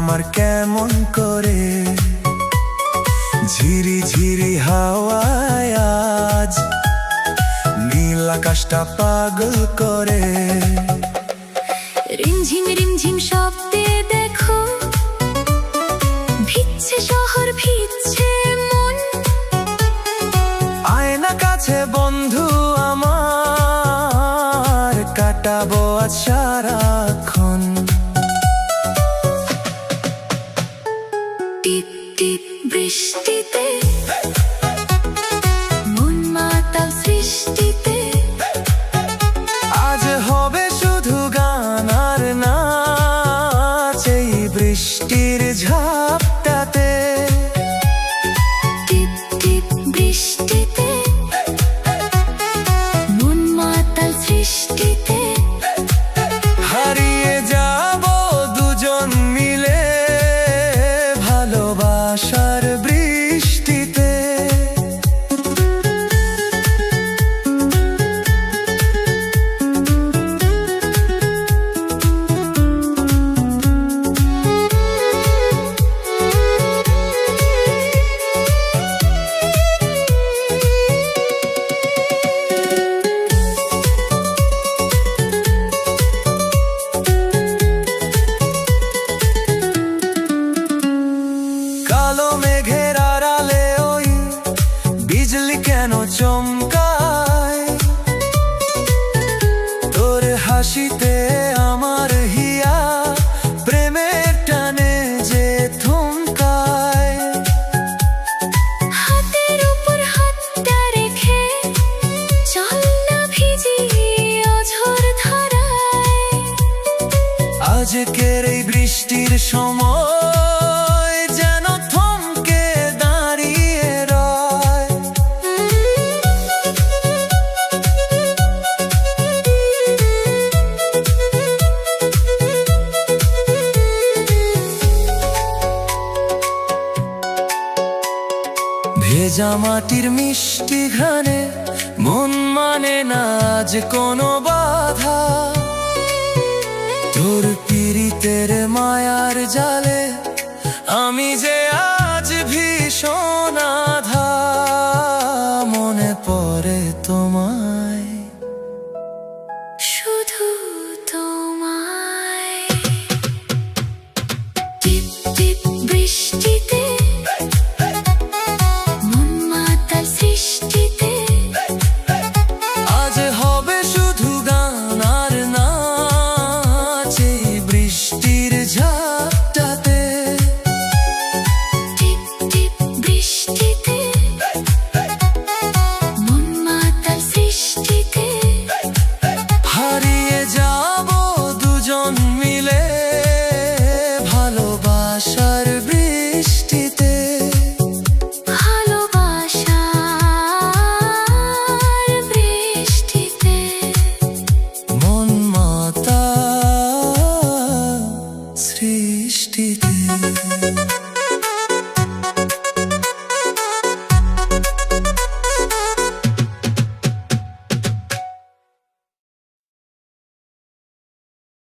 আমার কেমন করে। ঝিরি ঝিরি হাওয়ায় আজ নীল আকাশটা পাগল করে। রিমঝিম রিমঝিম শব্দে দেখো ভিজছে শহর, ভিজছে মন। আয়না কাছে বন্ধু আমার, কাটাবো আজ সারাক্ষণ। টিপ টিপ বৃষ্টিতে মন মাতাল সৃষ্টিতে। আজ হবে শুধু গান আর নাচ এই বৃষ্টির ঝাপটাতে। টিপ টিপ বৃষ্টিতে মন মাতাল সৃষ্টিতে। হারিয়ে যাব দুজন মিলে ভালোবাসার বৃষ্টিতে। কালো মেঘের আড়ালে ওই বিজলি কেন চমকায়? তোর হাসিতে আমার হিয়া প্রেমের টানে যে থমকায়। হাতের উপর হাতটা রেখে চল না ভিজি অঝোর ধারায়। আজকের এই বৃষ্টির সময় যেন থমকে দাঁড়িয়ে রয়। ভেজা মাটির মিষ্টি ঘ্রাণে মন মানে না আজ কোনো বাধা। তোর পীড়িতের মায়ার জালে আমি যে